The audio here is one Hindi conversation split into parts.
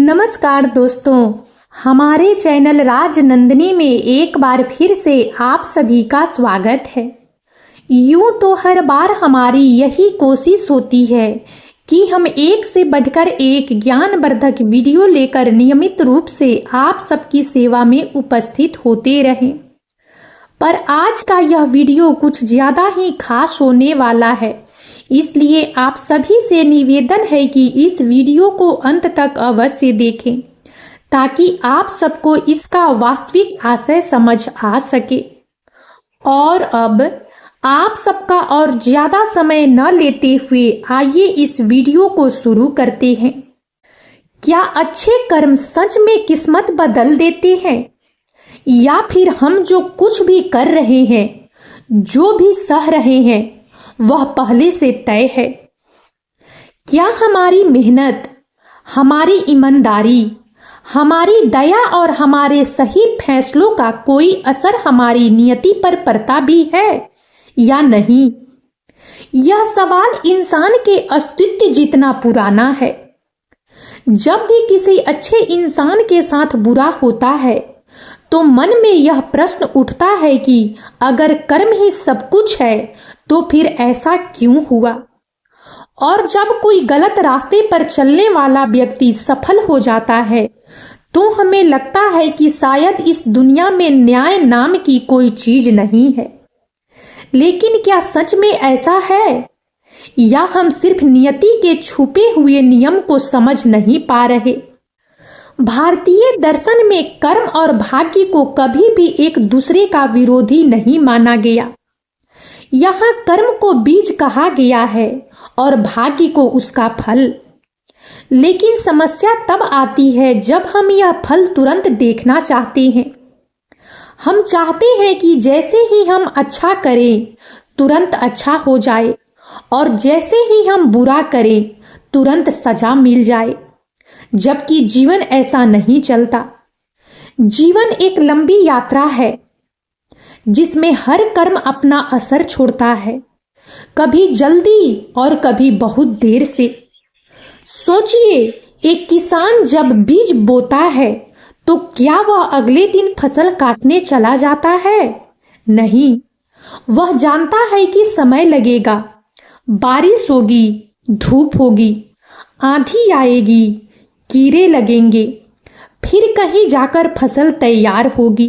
नमस्कार दोस्तों, हमारे चैनल राजनंदिनी में एक बार फिर से आप सभी का स्वागत है। यूं तो हर बार हमारी यही कोशिश होती है कि हम एक से बढ़कर एक ज्ञानवर्धक वीडियो लेकर नियमित रूप से आप सबकी सेवा में उपस्थित होते रहें, पर आज का यह वीडियो कुछ ज़्यादा ही खास होने वाला है। इसलिए आप सभी से निवेदन है कि इस वीडियो को अंत तक अवश्य देखें ताकि आप सबको इसका वास्तविक आशय समझ आ सके। और अब आप सबका और ज़्यादा समय न लेते हुए आइए इस वीडियो को शुरू करते हैं। क्या अच्छे कर्म सच में किस्मत बदल देते हैं, या फिर हम जो कुछ भी कर रहे हैं, जो भी सह रहे हैं, वह पहले से तय है? क्या हमारी मेहनत, हमारी ईमानदारी, हमारी दया और हमारे सही फैसलों का कोई असर हमारी नियति पर पड़ता भी है या नहीं? यह सवाल इंसान के अस्तित्व जितना पुराना है। जब भी किसी अच्छे इंसान के साथ बुरा होता है तो मन में यह प्रश्न उठता है कि अगर कर्म ही सब कुछ है तो फिर ऐसा क्यों हुआ? और जब कोई गलत रास्ते पर चलने वाला व्यक्ति सफल हो जाता है तो हमें लगता है कि शायद इस दुनिया में न्याय नाम की कोई चीज नहीं है। लेकिन क्या सच में ऐसा है, या हम सिर्फ नियति के छुपे हुए नियम को समझ नहीं पा रहे? भारतीय दर्शन में कर्म और भाग्य को कभी भी एक दूसरे का विरोधी नहीं माना गया। यहाँ कर्म को बीज कहा गया है और भाग्य को उसका फल। लेकिन समस्या तब आती है जब हम यह फल तुरंत देखना चाहते हैं। हम चाहते हैं कि जैसे ही हम अच्छा करें तुरंत अच्छा हो जाए, और जैसे ही हम बुरा करें तुरंत सजा मिल जाए, जबकि जीवन ऐसा नहीं चलता। जीवन एक लंबी यात्रा है जिसमें हर कर्म अपना असर छोड़ता है, कभी जल्दी और कभी बहुत देर से। सोचिए, एक किसान जब बीज बोता है तो क्या वह अगले दिन फसल काटने चला जाता है? नहीं, वह जानता है कि समय लगेगा, बारिश होगी, धूप होगी, आंधी आएगी, कीड़े लगेंगे, फिर कहीं जाकर फसल तैयार होगी।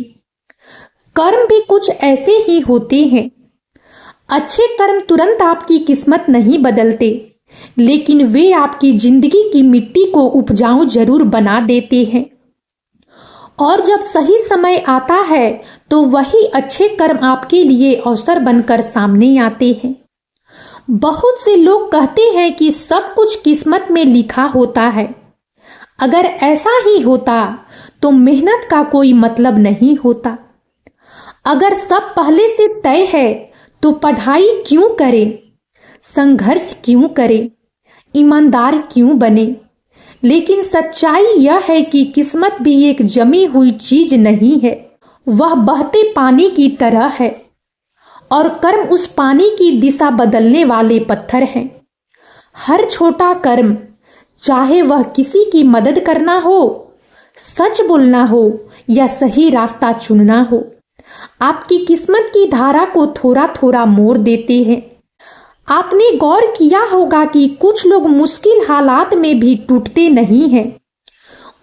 कर्म भी कुछ ऐसे ही होते हैं। अच्छे कर्म तुरंत आपकी किस्मत नहीं बदलते, लेकिन वे आपकी जिंदगी की मिट्टी को उपजाऊ जरूर बना देते हैं। और जब सही समय आता है तो वही अच्छे कर्म आपके लिए अवसर बनकर सामने आते हैं। बहुत से लोग कहते हैं कि सब कुछ किस्मत में लिखा होता है। अगर ऐसा ही होता तो मेहनत का कोई मतलब नहीं होता। अगर सब पहले से तय है तो पढ़ाई क्यों करें, संघर्ष क्यों करें, ईमानदार क्यों बने? लेकिन सच्चाई यह है कि किस्मत भी एक जमी हुई चीज नहीं है, वह बहते पानी की तरह है, और कर्म उस पानी की दिशा बदलने वाले पत्थर हैं। हर छोटा कर्म, चाहे वह किसी की मदद करना हो, सच बोलना हो या सही रास्ता चुनना हो, आपकी किस्मत की धारा को थोड़ा थोड़ा मोड़ देते हैं। आपने गौर किया होगा कि कुछ लोग मुश्किल हालात में भी टूटते नहीं हैं।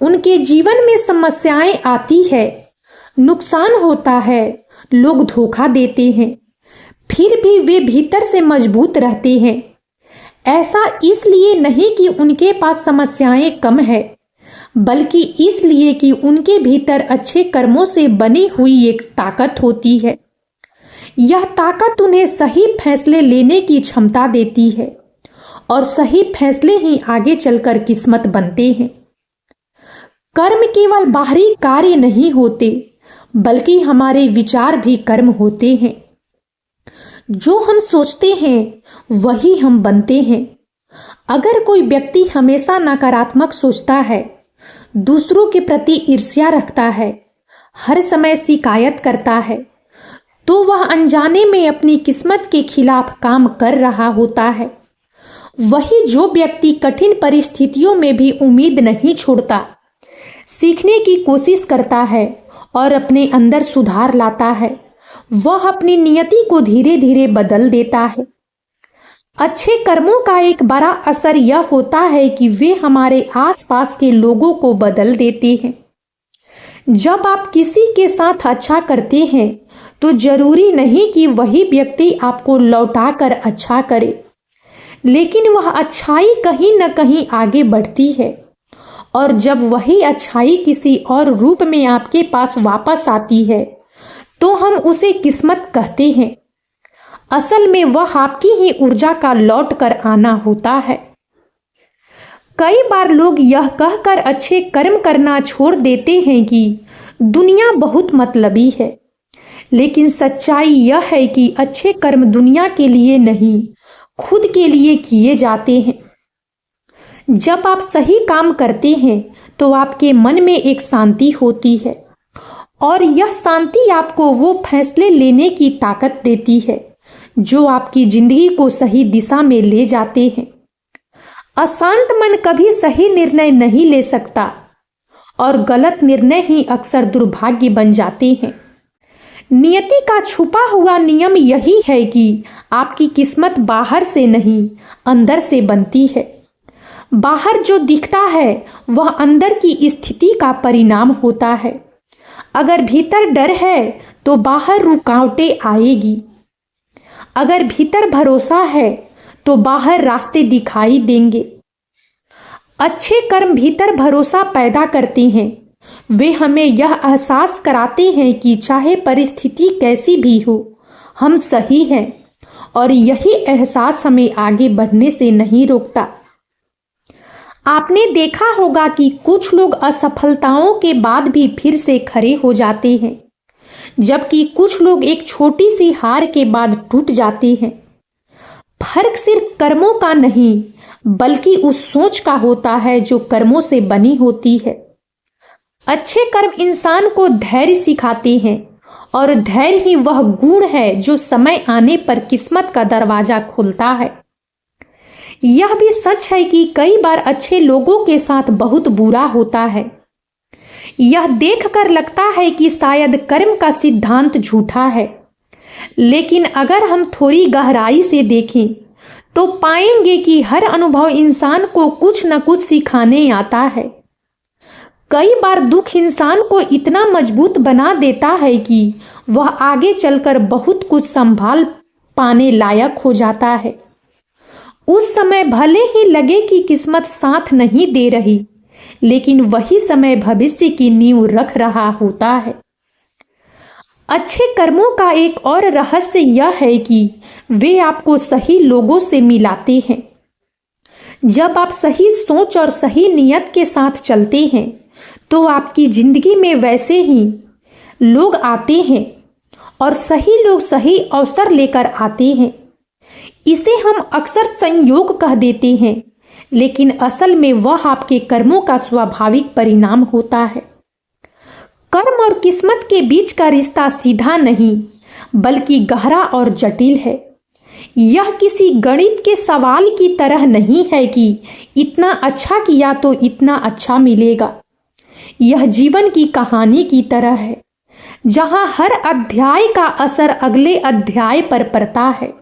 उनके जीवन में समस्याएं आती है, नुकसान होता है, लोग धोखा देते हैं, फिर भी वे भीतर से मजबूत रहते हैं। ऐसा इसलिए नहीं कि उनके पास समस्याएं कम है, बल्कि इसलिए कि उनके भीतर अच्छे कर्मों से बनी हुई एक ताकत होती है। यह ताकत उन्हें सही फैसले लेने की क्षमता देती है, और सही फैसले ही आगे चलकर किस्मत बनते हैं। कर्म केवल बाहरी कार्य नहीं होते, बल्कि हमारे विचार भी कर्म होते हैं। जो हम सोचते हैं वही हम बनते हैं। अगर कोई व्यक्ति हमेशा नकारात्मक सोचता है, दूसरों के प्रति ईर्ष्या रखता है, हर समय शिकायत करता है, तो वह अनजाने में अपनी किस्मत के खिलाफ काम कर रहा होता है। वही जो व्यक्ति कठिन परिस्थितियों में भी उम्मीद नहीं छोड़ता, सीखने की कोशिश करता है और अपने अंदर सुधार लाता है, वह अपनी नियति को धीरे धीरे बदल देता है। अच्छे कर्मों का एक बड़ा असर यह होता है कि वे हमारे आसपास के लोगों को बदल देते हैं। जब आप किसी के साथ अच्छा करते हैं तो जरूरी नहीं कि वही व्यक्ति आपको लौटाकर अच्छा करे, लेकिन वह अच्छाई कहीं न कहीं आगे बढ़ती है और जब वही अच्छाई किसी और रूप में आपके पास वापस आती है तो हम उसे किस्मत कहते हैं। असल में वह आपकी ही ऊर्जा का लौट कर आना होता है। कई बार लोग यह कहकर अच्छे कर्म करना छोड़ देते हैं कि दुनिया बहुत मतलबी है, लेकिन सच्चाई यह है कि अच्छे कर्म दुनिया के लिए नहीं, खुद के लिए किए जाते हैं। जब आप सही काम करते हैं तो आपके मन में एक शांति होती है और यह शांति आपको वो फैसले लेने की ताकत देती है जो आपकी जिंदगी को सही दिशा में ले जाते हैं। अशांत मन कभी सही निर्णय नहीं ले सकता और गलत निर्णय ही अक्सर दुर्भाग्य बन जाते हैं। नियति का छुपा हुआ नियम यही है कि आपकी किस्मत बाहर से नहीं, अंदर से बनती है। बाहर जो दिखता है वह अंदर की स्थिति का परिणाम होता है। अगर भीतर डर है तो बाहर रुकावटें आएगी। अगर भीतर भरोसा है तो बाहर रास्ते दिखाई देंगे। अच्छे कर्म भीतर भरोसा पैदा करते हैं। वे हमें यह एहसास कराते हैं कि चाहे परिस्थिति कैसी भी हो, हम सही हैं और यही एहसास हमें आगे बढ़ने से नहीं रोकता। आपने देखा होगा कि कुछ लोग असफलताओं के बाद भी फिर से खड़े हो जाते हैं, जबकि कुछ लोग एक छोटी सी हार के बाद टूट जाते हैं। फर्क सिर्फ कर्मों का नहीं, बल्कि उस सोच का होता है जो कर्मों से बनी होती है। अच्छे कर्म इंसान को धैर्य सिखाते हैं और धैर्य ही वह गुण है जो समय आने पर किस्मत का दरवाजा खोलता है। यह भी सच है कि कई बार अच्छे लोगों के साथ बहुत बुरा होता है। यह देखकर लगता है कि शायद कर्म का सिद्धांत झूठा है, लेकिन अगर हम थोड़ी गहराई से देखें तो पाएंगे कि हर अनुभव इंसान को कुछ न कुछ सिखाने आता है। कई बार दुख इंसान को इतना मजबूत बना देता है कि वह आगे चलकर बहुत कुछ संभाल पाने लायक हो जाता है। उस समय भले ही लगे कि किस्मत साथ नहीं दे रही, लेकिन वही समय भविष्य की नींव रख रहा होता है। अच्छे कर्मों का एक और रहस्य यह है कि वे आपको सही लोगों से मिलाते हैं। जब आप सही सोच और सही नियत के साथ चलते हैं तो आपकी जिंदगी में वैसे ही लोग आते हैं और सही लोग सही अवसर लेकर आते हैं। इसे हम अक्सर संयोग कह देते हैं, लेकिन असल में वह आपके कर्मों का स्वाभाविक परिणाम होता है। कर्म और किस्मत के बीच का रिश्ता सीधा नहीं, बल्कि गहरा और जटिल है। यह किसी गणित के सवाल की तरह नहीं है कि इतना अच्छा किया तो इतना अच्छा मिलेगा। यह जीवन की कहानी की तरह है, जहां हर अध्याय का असर अगले अध्याय पर पड़ता है।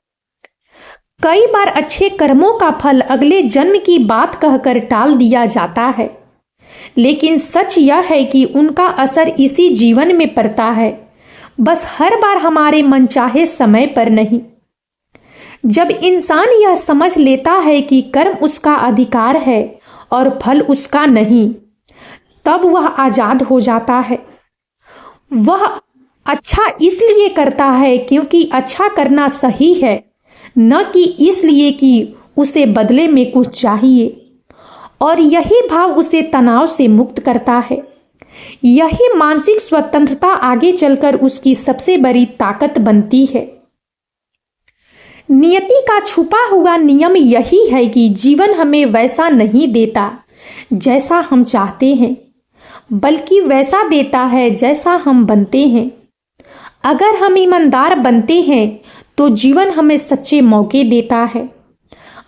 कई बार अच्छे कर्मों का फल अगले जन्म की बात कहकर टाल दिया जाता है, लेकिन सच यह है कि उनका असर इसी जीवन में पड़ता है, बस हर बार हमारे मनचाहे समय पर नहीं। जब इंसान यह समझ लेता है कि कर्म उसका अधिकार है और फल उसका नहीं, तब वह आजाद हो जाता है। वह अच्छा इसलिए करता है क्योंकि अच्छा करना सही है, न कि इसलिए कि उसे बदले में कुछ चाहिए, और यही भाव उसे तनाव से मुक्त करता है। यही मानसिक स्वतंत्रता आगे चलकर उसकी सबसे बड़ी ताकत बनती है। नियति का छुपा हुआ नियम यही है कि जीवन हमें वैसा नहीं देता जैसा हम चाहते हैं, बल्कि वैसा देता है जैसा हम बनते हैं। अगर हम ईमानदार बनते हैं तो जीवन हमें सच्चे मौके देता है।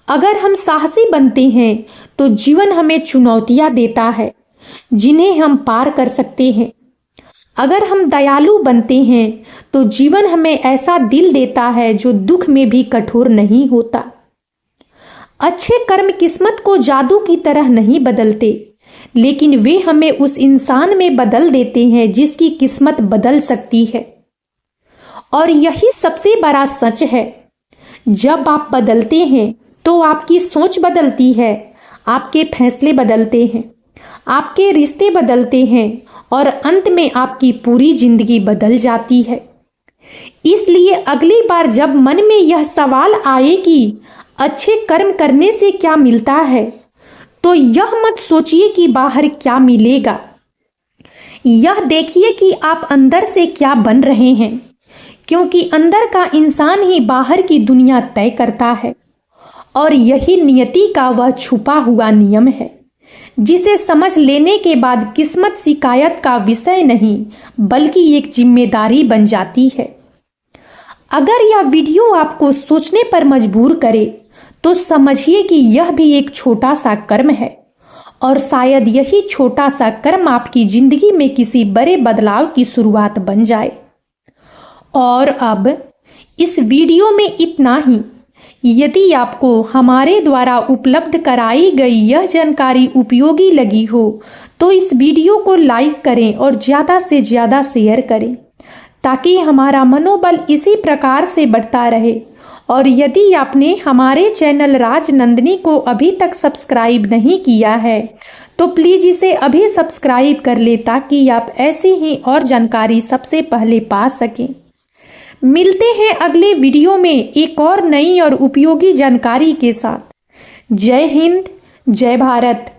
अगर हम साहसी बनते हैं तो जीवन हमें चुनौतियां देता है जिन्हें हम पार कर सकते हैं। अगर हम दयालु बनते हैं तो जीवन हमें ऐसा दिल देता है जो दुख में भी कठोर नहीं होता। अच्छे कर्म किस्मत को जादू की तरह नहीं बदलते, लेकिन वे हमें उस इंसान में बदल देते हैं जिसकी किस्मत बदल सकती है। और यही सबसे बड़ा सच है। जब आप बदलते हैं तो आपकी सोच बदलती है, आपके फैसले बदलते हैं, आपके रिश्ते बदलते हैं और अंत में आपकी पूरी जिंदगी बदल जाती है। इसलिए अगली बार जब मन में यह सवाल आए कि अच्छे कर्म करने से क्या मिलता है, तो यह मत सोचिए कि बाहर क्या मिलेगा। यह देखिए कि आप अंदर से क्या बन रहे हैं, क्योंकि अंदर का इंसान ही बाहर की दुनिया तय करता है। और यही नियति का वह छुपा हुआ नियम है जिसे समझ लेने के बाद किस्मत शिकायत का विषय नहीं बल्कि एक जिम्मेदारी बन जाती है। अगर यह वीडियो आपको सोचने पर मजबूर करे तो समझिए कि यह भी एक छोटा सा कर्म है और शायद यही छोटा सा कर्म आपकी जिंदगी में किसी बड़े बदलाव की शुरुआत बन जाए। और अब इस वीडियो में इतना ही। यदि आपको हमारे द्वारा उपलब्ध कराई गई यह जानकारी उपयोगी लगी हो तो इस वीडियो को लाइक करें और ज़्यादा से ज़्यादा शेयर करें ताकि हमारा मनोबल इसी प्रकार से बढ़ता रहे। और यदि आपने हमारे चैनल राजनंदिनी को अभी तक सब्सक्राइब नहीं किया है तो प्लीज़ इसे अभी सब्सक्राइब कर ले ताकि आप ऐसी ही और जानकारी सबसे पहले पा सकें। मिलते हैं अगले वीडियो में एक और नई और उपयोगी जानकारी के साथ। जय हिंद, जय भारत।